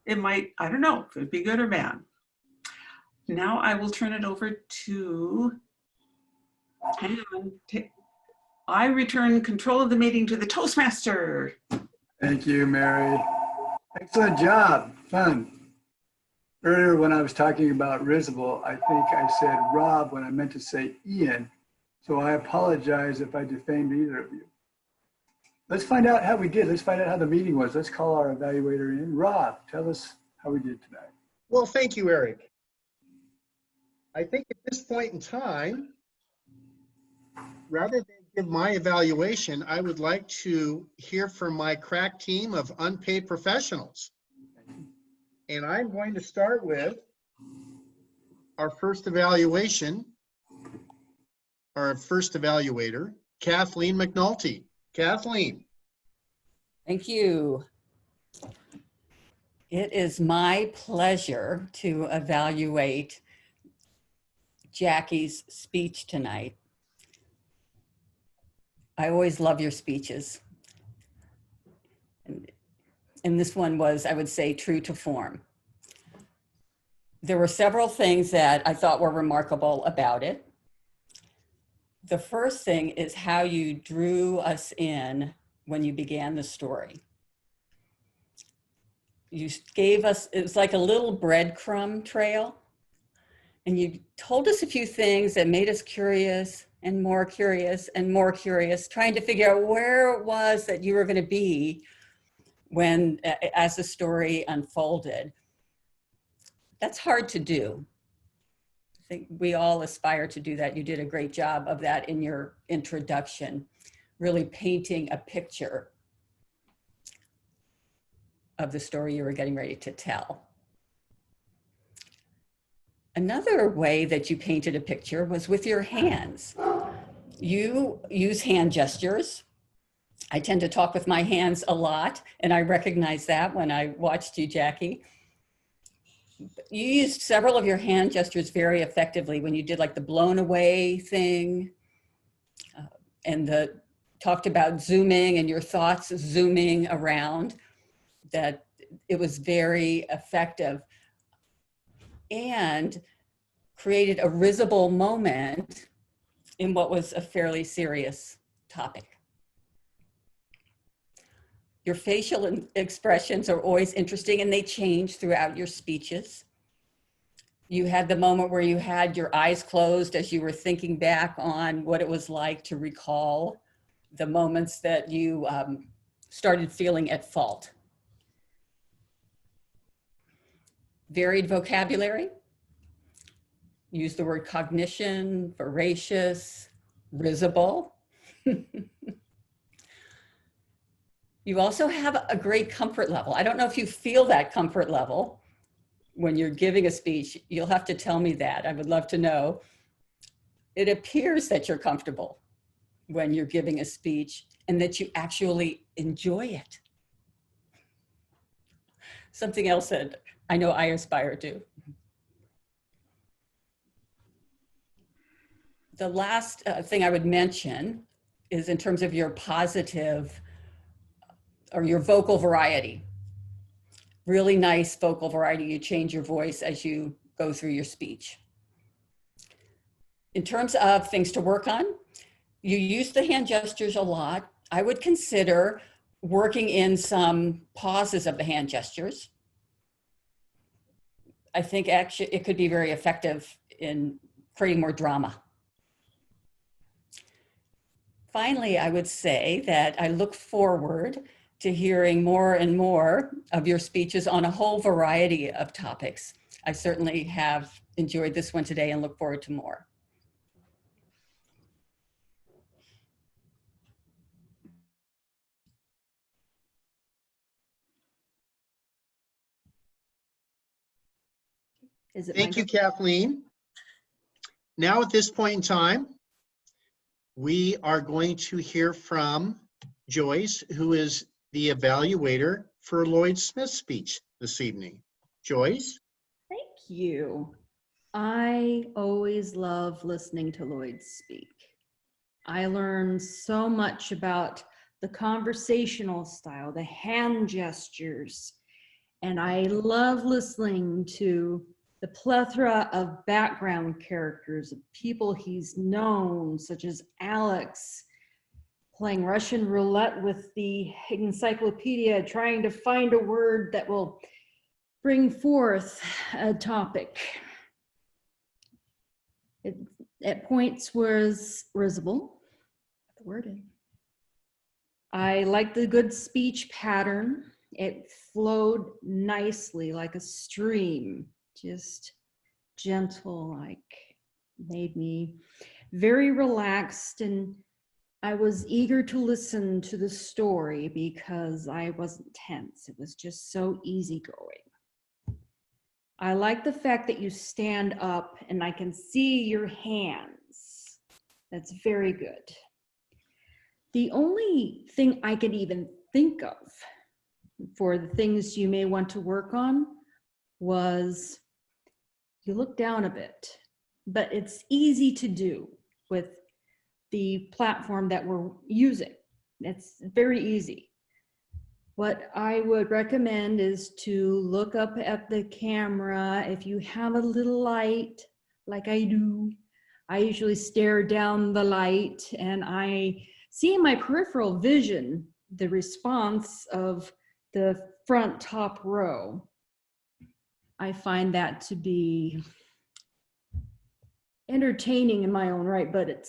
It might, I don't know, if it'd be good or bad. Now I will turn it over to, hang on, I return control of the meeting to the Toastmaster. Thank you, Mary. Excellent job. Fun. Earlier when I was talking about risible, I think I said Rob when I meant to say Ian. So I apologize if I defamed either of you. Let's find out how we did. Let's find out how the meeting was. Let's call our evaluator in. Rob, tell us how we did tonight. Well, thank you, Eric. I think at this point in time, rather than give my evaluation, I would like to hear from my crack team of unpaid professionals. And I'm going to start with our first evaluation, our first evaluator, Kathleen McNulty. Kathleen. Thank you. It is my pleasure to evaluate Jackie's speech tonight. I always love your speeches. And this one was, I would say, true to form. There were several things that I thought were remarkable about it. The first thing is how you drew us in when you began the story. You gave us, it was like a little breadcrumb trail, and you told us a few things that made us curious and more curious and more curious, trying to figure out where it was that you were going to be when, as the story unfolded. That's hard to do. I think we all aspire to do that. You did a great job of that in your introduction, really painting a picture of the story you were getting ready to tell. Another way that you painted a picture was with your hands. You use hand gestures. I tend to talk with my hands a lot, and I recognize that when I watched you, Jackie. You used several of your hand gestures very effectively when you did like the blown away thing and talked about zooming and your thoughts zooming around, that it was very effective and created a risible moment in what was a fairly serious topic. Your facial expressions are always interesting and they change throughout your speeches. You had the moment where you had your eyes closed as you were thinking back on what it was like to recall the moments that you started feeling at fault. Varied vocabulary. Use the word cognition, voracious, risible. You also have a great comfort level. I don't know if you feel that comfort level when you're giving a speech. You'll have to tell me that. I would love to know. It appears that you're comfortable when you're giving a speech and that you actually enjoy it. Something else that I know I aspire to. The last thing I would mention is in terms of your positive or your vocal variety. Really nice vocal variety. You change your voice as you go through your speech. In terms of things to work on, you use the hand gestures a lot. I would consider working in some pauses of the hand gestures. I think actually it could be very effective in creating more drama. Finally, I would say that I look forward to hearing more and more of your speeches on a whole variety of topics. I certainly have enjoyed this one today and look forward to more. Thank you, Kathleen. Now at this point in time, we are going to hear from Joyce, who is the evaluator for Lloyd Smith's speech this evening. Joyce? Thank you. I always love listening to Lloyd speak. I learned so much about the conversational style, the hand gestures, and I love listening to the plethora of background characters of people he's known, such as Alex, playing Russian roulette with the encyclopedia, trying to find a word that will bring forth a topic. It, at points was risible. The word in. I like the good speech pattern. It flowed nicely like a stream, just gentle, like made me very relaxed, and I was eager to listen to the story because I wasn't tense. It was just so easygoing. I like the fact that you stand up and I can see your hands. That's very good. The only thing I could even think of for the things you may want to work on was you look down a bit, but it's easy to do with the platform that we're using. It's very easy. What I would recommend is to look up at the camera. If you have a little light, like I do, I usually stare down the light and I see in my peripheral vision the response of the front top row. I find that to be entertaining in my own right, but it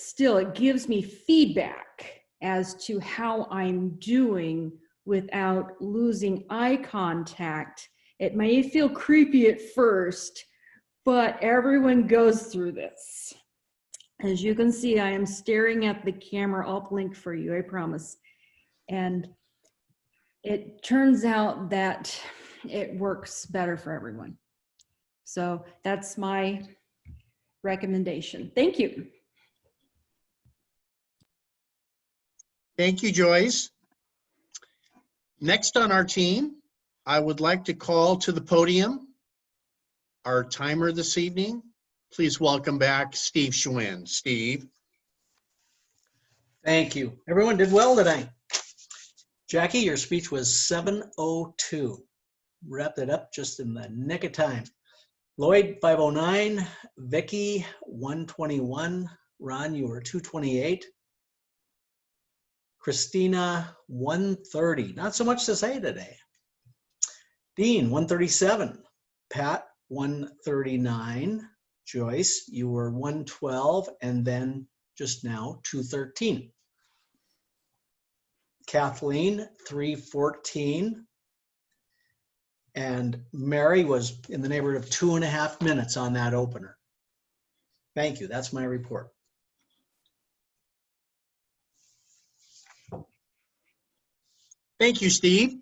gives me feedback as to how I'm doing without losing eye contact. It may feel creepy at first, but everyone goes through this. As you can see, I am staring at the camera. I'll blink for you, I promise. And it turns out that it works better for everyone. So that's my recommendation. Thank you. Thank you, Joyce. Next on our team, I would like to call to the podium our timer this evening. Please welcome back Steve Schwinn. Steve. Thank you. Everyone did well tonight. Jackie, your speech was 7:02. Wrapped it up just in the nick of time. Lloyd, 5:09. Vicky, 1:21. Ron, you were 2:28. Christina, 1:30. Not so much to say today. Dean, 1:37. Pat, 1:39. Joyce, you were 1:12, and then just now 2:13. Kathleen, 3:14. And Mary was in the neighborhood of 2.5 minutes on that opener. Thank you. That's my report. Thank you, Steve.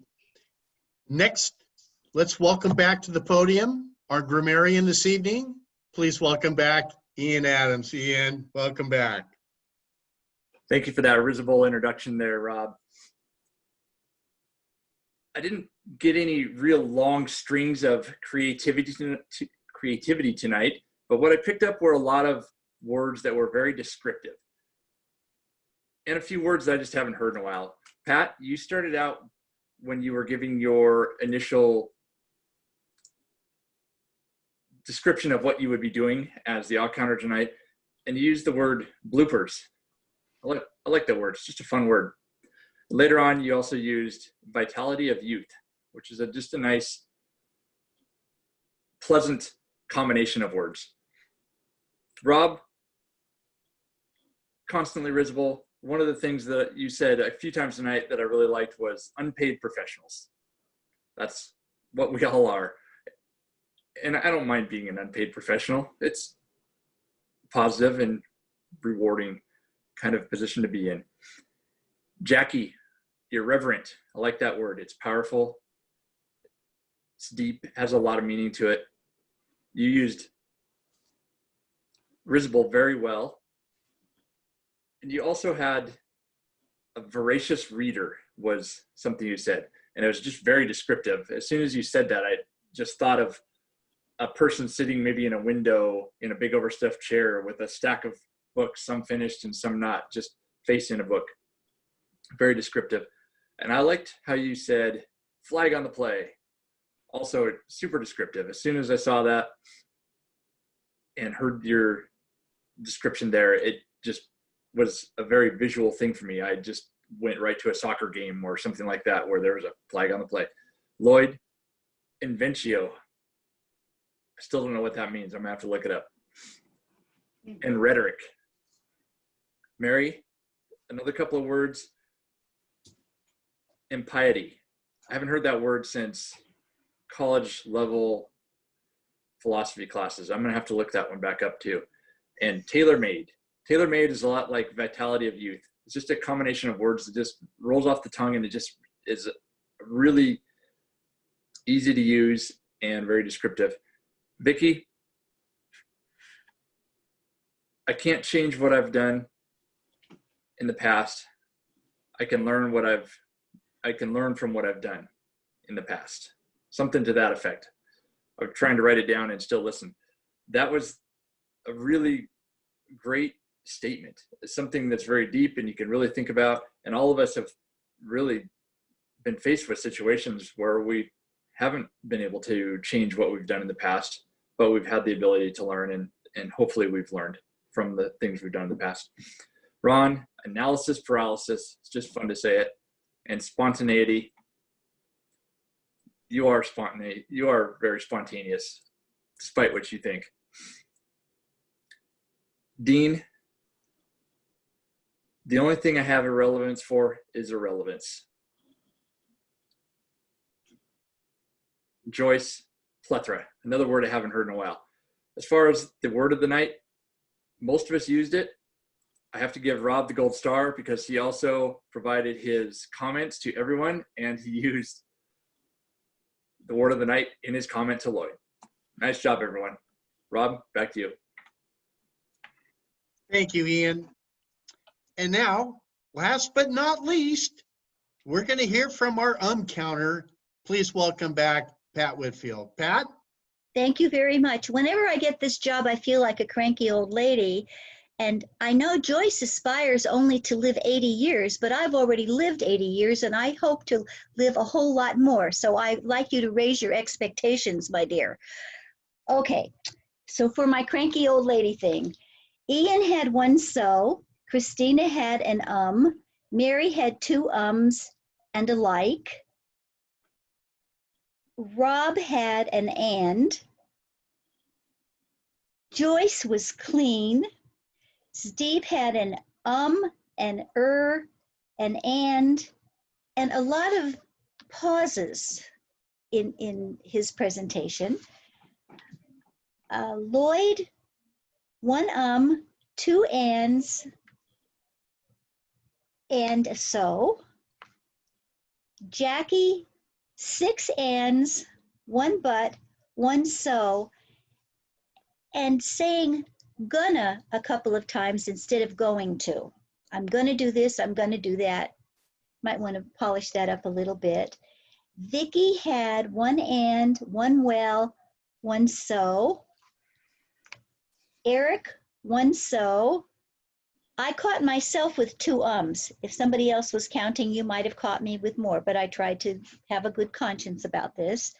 Next, let's welcome back to the podium our grammarian this evening. Please welcome back Ian Adams. Ian, welcome back. Thank you for that risible introduction there, Rob. I didn't get any real long strings of creativity tonight, but what I picked up were a lot of words that were very descriptive. And a few words that I just haven't heard in a while. Pat, you started out when you were giving your initial description of what you would be doing as the out counter tonight, and you used the word bloopers. I like that word. It's just a fun word. Later on, you also used vitality of youth, which is just a nice, pleasant combination of words. Rob, constantly risible. One of the things that you said a few times tonight that I really liked was unpaid professionals. That's what we all are. And I don't mind being an unpaid professional. It's positive and rewarding kind of position to be in. Jackie, irreverent. I like that word. It's powerful. It's deep, has a lot of meaning to it. You used risible very well. And you also had a voracious reader was something you said. And it was just very descriptive. As soon as you said that, I just thought of a person sitting maybe in a window in a big overstuffed chair with a stack of books, some finished and some not, just facing a book. Very descriptive. And I liked how you said flag on the play. Also super descriptive. As soon as I saw that and heard your description there, it just was a very visual thing for me. I just went right to a soccer game or something like that where there was a flag on the play. Lloyd, inventio. I still don't know what that means. I'm gonna have to look it up. And rhetoric. Mary, another couple of words. Impiety. I haven't heard that word since college level philosophy classes. I'm gonna have to look that one back up too. And tailor-made. Tailor-made is a lot like vitality of youth. It's just a combination of words that just rolls off the tongue, and it just is really easy to use and very descriptive. Vicki, I can't change what I've done in the past. I can learn from what I've done in the past. Something to that effect. I'm trying to write it down and still listen. That was a really great statement. It's something that's very deep and you can really think about. And all of us have really been faced with situations where we haven't been able to change what we've done in the past, but we've had the ability to learn, and hopefully we've learned from the things we've done in the past. Ron, analysis paralysis. It's just fun to say it. And spontaneity. You are spontaneous. You are very spontaneous, despite what you think. Dean, the only thing I have irrelevance for is irrelevance. Joyce, plethora. Another word I haven't heard in a while. As far as the word of the night, most of us used it. I have to give Rob the gold star because he also provided his comments to everyone, and he used the word of the night in his comment to Lloyd. Nice job, everyone. Rob, back to you. Thank you, Ian. And now, last but not least, we're going to hear from our counter. Please welcome back Pat Whitfield. Pat? Thank you very much. Whenever I get this job, I feel like a cranky old lady. And I know Joyce aspires only to live 80 years, but I've already lived 80 years and I hope to live a whole lot more. So I'd like you to raise your expectations, my dear. Okay, so for my cranky old lady thing, Ian had one so, Christina had an Mary had two ums and a like. Rob had an and. Joyce was clean. Steve had an an an and a lot of pauses in his presentation. Lloyd, one two ands, and so. Jackie, 6 ands, 1 but, 1 so, and saying gonna a couple of times instead of going to. I'm gonna do this, I'm gonna do that. Might want to polish that up a little bit. Vicki had 1 and, 1 well, 1 so. Eric, 1 so. I caught myself with 2 ums. If somebody else was counting, you might have caught me with more, but I tried to have a good conscience about this.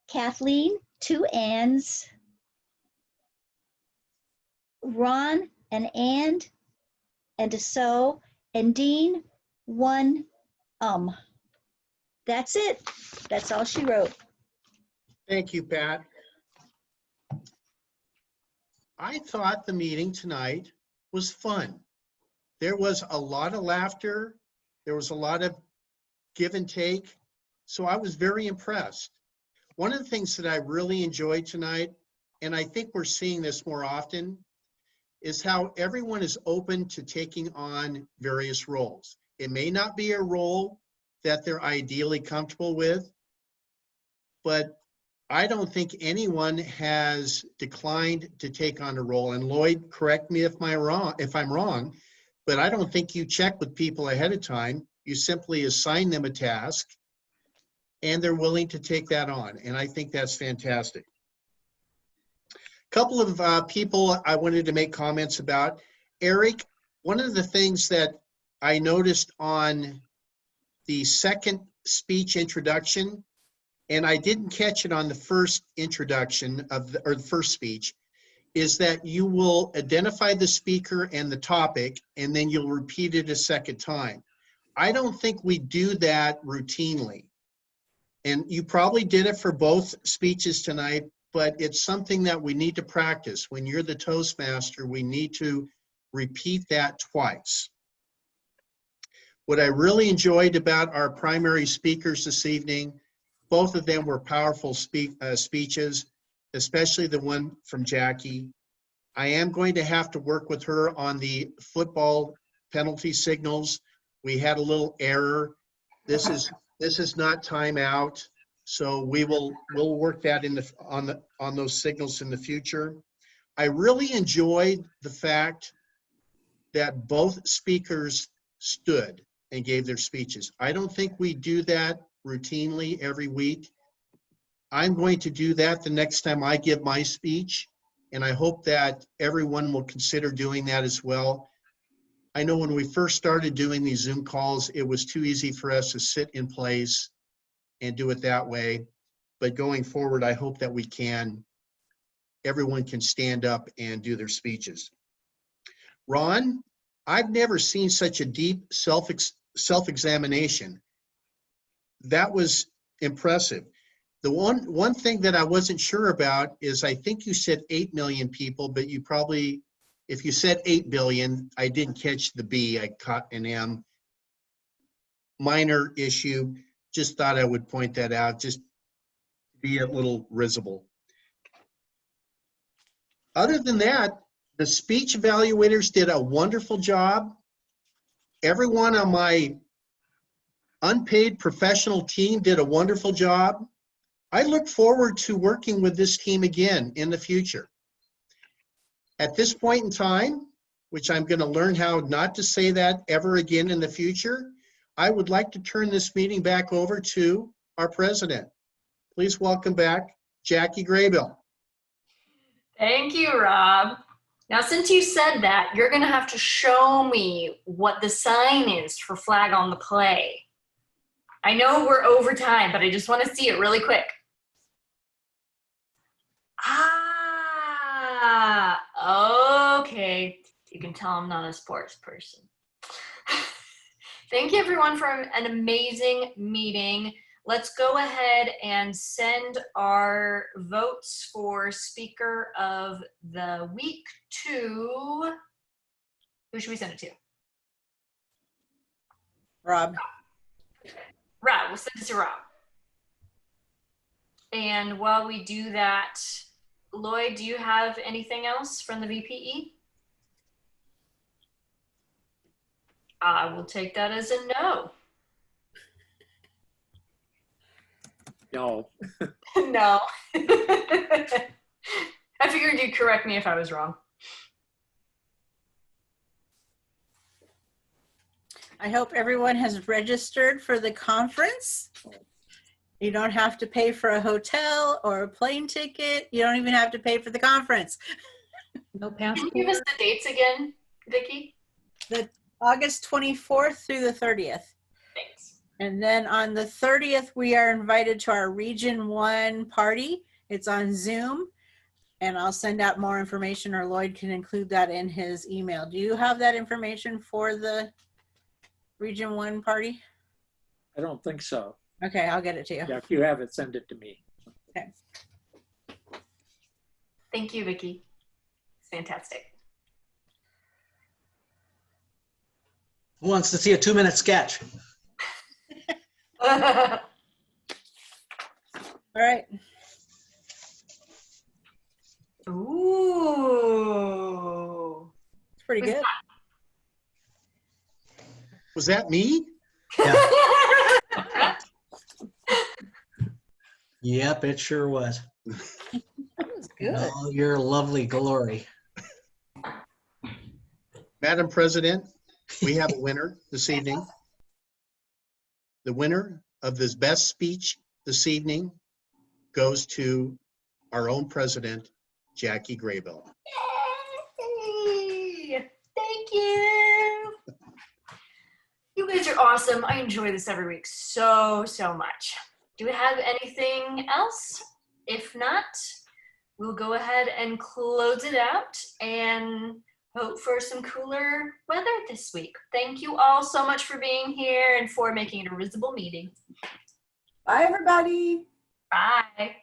Kathleen, 2 ands. Ron, an and a so. And Dean, 1 That's it. That's all she wrote. Thank you, Pat. I thought the meeting tonight was fun. There was a lot of laughter. There was a lot of give and take. So I was very impressed. One of the things that I really enjoyed tonight, and I think we're seeing this more often, is how everyone is open to taking on various roles. It may not be a role that they're ideally comfortable with, but I don't think anyone has declined to take on a role. And Lloyd, correct me if I'm wrong, but I don't think you check with people ahead of time. You simply assign them a task and they're willing to take that on. And I think that's fantastic. Couple of people I wanted to make comments about. Eric, one of the things that I noticed on the second speech introduction, and I didn't catch it on the first introduction or the first speech, is that you will identify the speaker and the topic, and then you'll repeat it a second time. I don't think we do that routinely. And you probably did it for both speeches tonight, but it's something that we need to practice. When you're the Toastmaster, we need to repeat that twice. What I really enjoyed about our primary speakers this evening, both of them were powerful speeches, especially the one from Jackie. I am going to have to work with her on the football penalty signals. We had a little error. This is not timeout, so we'll work that on those signals in the future. I really enjoyed the fact that both speakers stood and gave their speeches. I don't think we do that routinely every week. I'm going to do that the next time I give my speech, and I hope that everyone will consider doing that as well. I know when we first started doing these Zoom calls, it was too easy for us to sit in place and do it that way. But going forward, I hope that everyone can stand up and do their speeches. Ron, I've never seen such a deep self-examination. That was impressive. The one thing that I wasn't sure about is I think you said 8 million people, but you probably, if you said 8 billion, I didn't catch the B, I caught an M. Minor issue, just thought I would point that out, just be a little risible. Other than that, the speech evaluators did a wonderful job. Everyone on my unpaid professional team did a wonderful job. I look forward to working with this team again in the future. At this point in time, which I'm going to learn how not to say that ever again in the future, I would like to turn this meeting back over to our president. Please welcome back Jackie Graybill. Thank you, Rob. Now, since you said that, you're going to have to show me what the sign is for flag on the play. I know we're over time, but I just want to see it really quick. Ah, okay. You can tell I'm not a sports person. Thank you, everyone, for an amazing meeting. Let's go ahead and send our votes for Speaker of the Week to, who should we send it to? Rob. Rob, we'll send it to Rob. And while we do that, Lloyd, do you have anything else from the VPE? I will take that as a no. No. No. I figured you'd correct me if I was wrong. I hope everyone has registered for the conference. You don't have to pay for a hotel or a plane ticket. You don't even have to pay for the conference. No Can passport. you give us the dates again, Vicki? The August 24th through the 30th. Thanks. And then on the 30th, we are invited to our Region 1 party. It's on Zoom. And I'll send out more information, or Lloyd can include that in his email. Do you have that information for the Region 1 party? I don't think so. Okay, I'll get it to you. Yeah, if you have it, send it to me. Okay. Thank you, Vicki. It's fantastic. Who wants to see a 2-minute sketch? All right. Ooh. It's pretty good. Was that me? Yeah. Yep, it sure was. That was In good. all your lovely glory. Madam President, we have a winner this evening. The winner of this best speech this evening goes to our own president, Jackie Graybill. Yay! Thank you. You guys are awesome. I enjoy this every week so much. Do we have anything else? If not, we'll go ahead and close it out and hope for some cooler weather this week. Thank you all so much for being here and for making it a risible meeting. Bye, everybody. Bye.